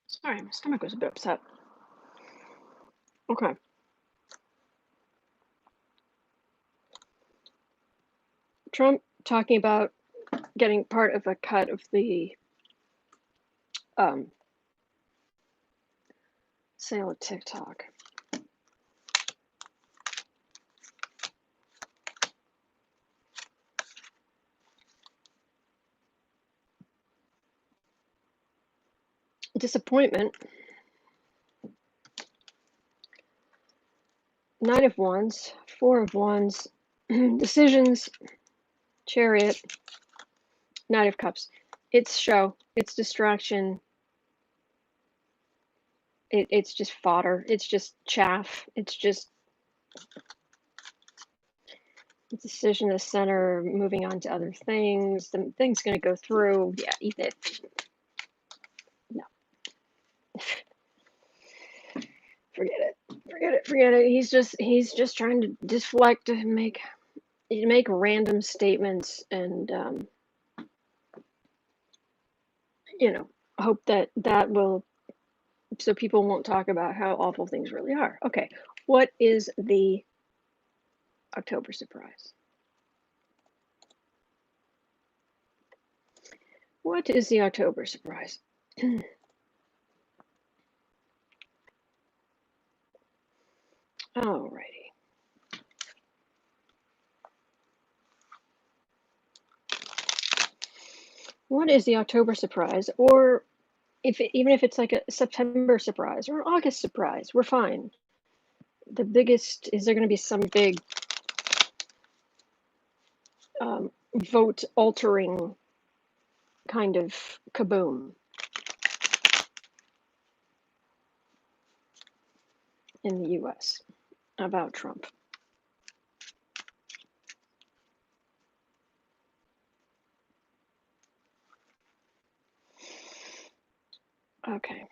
Sorry, my stomach was a bit upset. Okay. Trump talking about getting part of a cut of the sale of TikTok. Disappointment. Nine of Wands, Four of Wands, decisions, Chariot, Knight of Cups. It's show. It's distraction. It's just fodder. It's just chaff. It's just decision to center, moving on to other things. The thing's going to go through. Yeah, eat it. No. Forget it. Forget it. Forget it. He's just trying to deflect and make random statements and hope that will, so people won't talk about how awful things really are. Okay, what is the October surprise? What is the October surprise? Alrighty. What is the October surprise? Or even if it's like a September surprise or an August surprise, we're fine. The biggest, is there going to be some big vote altering kind of kaboom in the US about Trump? Okay.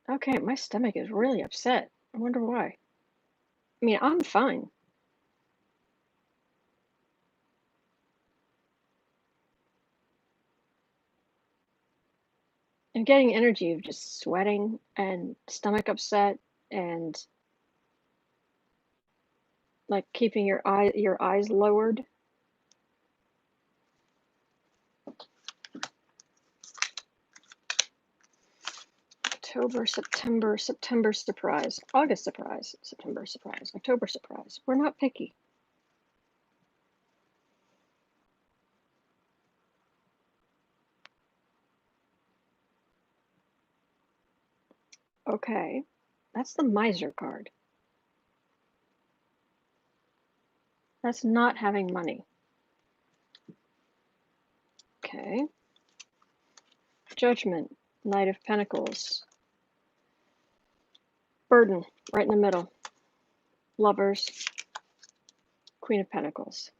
Okay, my stomach is really upset. I wonder why. I mean, I'm fine. I'm getting energy of just sweating and stomach upset and like keeping your eyes lowered. October, September surprise, August surprise, September surprise, October surprise. We're not picky. Okay, that's the miser card. That's not having money. Okay. Judgment, Knight of Pentacles. Burden, right in the middle. Lovers, Queen of Pentacles.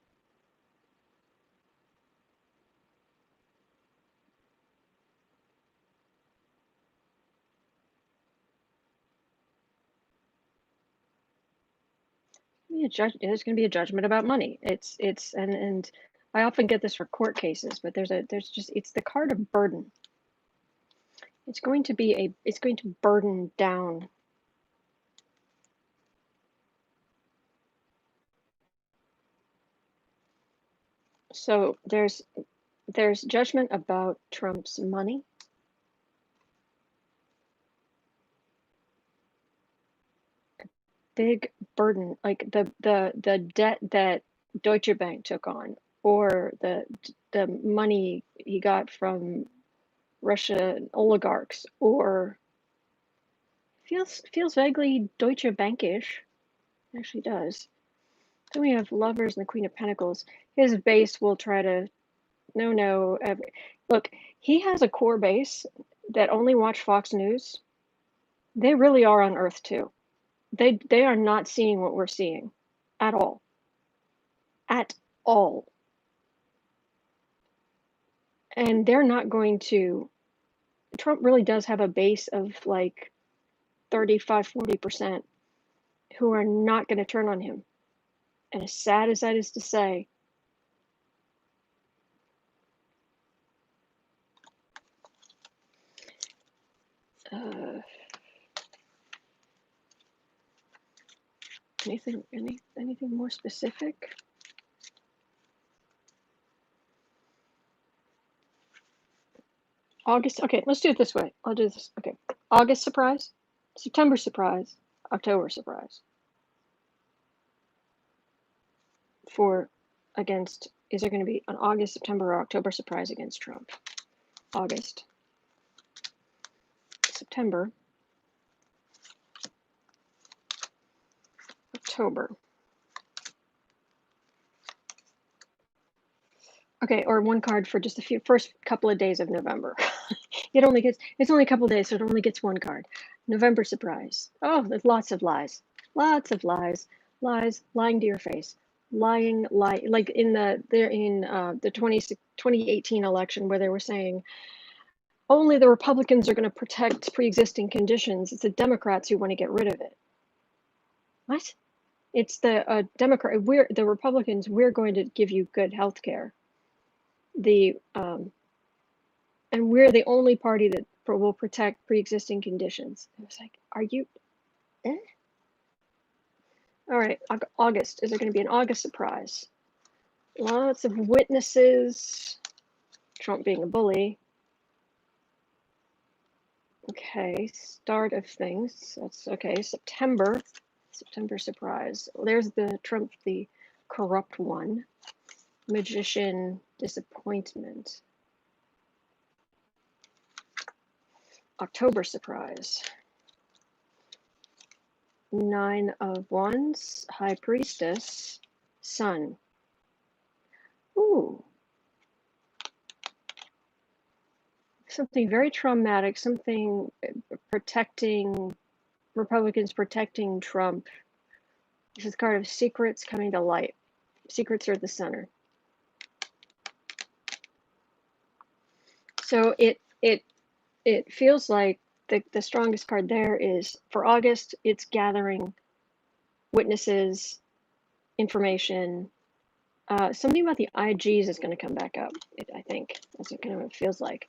There's going to be a judgment about money. And I often get this for court cases, but it's the card of burden. It's going to burden down. So there's judgment about Trump's money. Big burden, like the debt that Deutsche Bank took on, or the money he got from Russian oligarchs, or feels vaguely Deutsche Bankish. Actually does. Then we have Lovers and the Queen of Pentacles. His base will try to look, he has a core base that only watch Fox News. They really are on Earth too. They are not seeing what we're seeing at all. At all. And they're not going to. Trump really does have a base of like 35-40% who are not going to turn on him. And as sad as that is to say, anything more specific? August. Okay, let's do it this way. I'll do this. Okay, August surprise, September surprise, October surprise. Is there going to be an August, September, or October surprise against Trump? August, September, October. Okay, or one card for just first couple of days of November. It's only a couple of days, so it only gets one card. November surprise. Oh, there's lots of lies. Lots of lies. Lying to your face. Lying, like in the 2018 election where they were saying only the Republicans are going to protect pre-existing conditions. It's the Democrats who want to get rid of it. What? It's the the Republicans, we're going to give you good health care. And we're the only party that will protect pre-existing conditions. It was like, are you? All right, August. Is there going to be an August surprise? Lots of witnesses. Trump being a bully. Okay, start of things. That's okay. September surprise. There's the Trump, the corrupt one. Magician, disappointment. October surprise. 9 of Wands, High Priestess, Sun. Ooh. Something very traumatic, something protecting, Republicans protecting Trump. This is a card of secrets coming to light. Secrets are at the center. So it feels like the strongest card there is for August, it's gathering witnesses, information. Something about the IGs is going to come back up, I think. That's kind of what it feels like.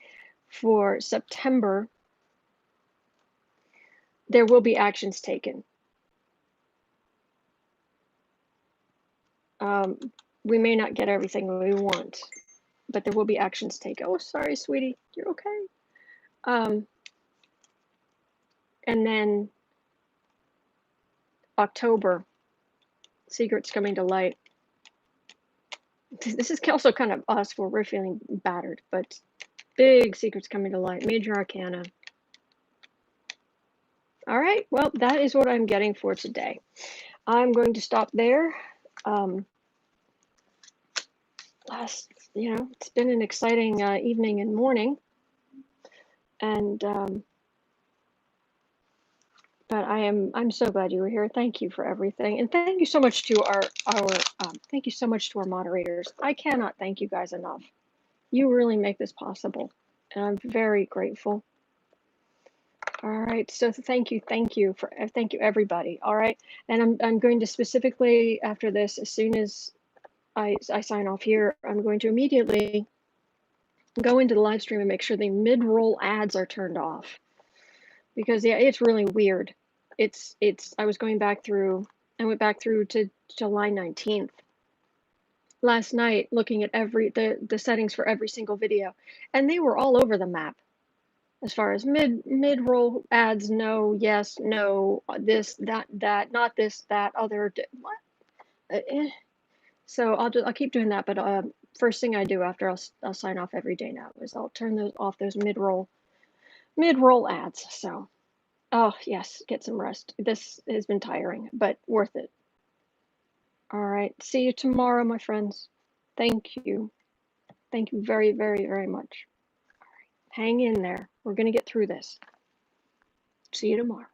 For September, there will be actions taken. We may not get everything we want, but there will be actions taken. Oh, sorry, sweetie. You're okay. And then October, secrets coming to light. This is also kind of us where we're feeling battered, but big secrets coming to light. Major arcana. All right, well, that is what I'm getting for today. I'm going to stop there. It's been an exciting evening and morning, and but I'm so glad you were here. Thank you for everything, and thank you so much to thank you so much to our moderators. I cannot thank you guys enough. You really make this possible, and I'm very grateful. All right, so thank you everybody. All right, and I'm going to specifically after this, as soon as I sign off here, I'm going to immediately go into the live stream and make sure the mid-roll ads are turned off, because yeah, it's really weird. It's I was going back through, I went back through to July 19th last night, looking at the settings for every single video, and they were all over the map. As far as mid-roll ads, no, yes, no, this, that, not this, that, other, what? So I'll keep doing that, but first thing I do after I'll sign off every day now is I'll turn those mid-roll ads. So, oh yes, get some rest. This has been tiring, but worth it. All right, see you tomorrow, my friends. Thank you very, very, very much. All right, hang in there. We're gonna get through this. See you tomorrow.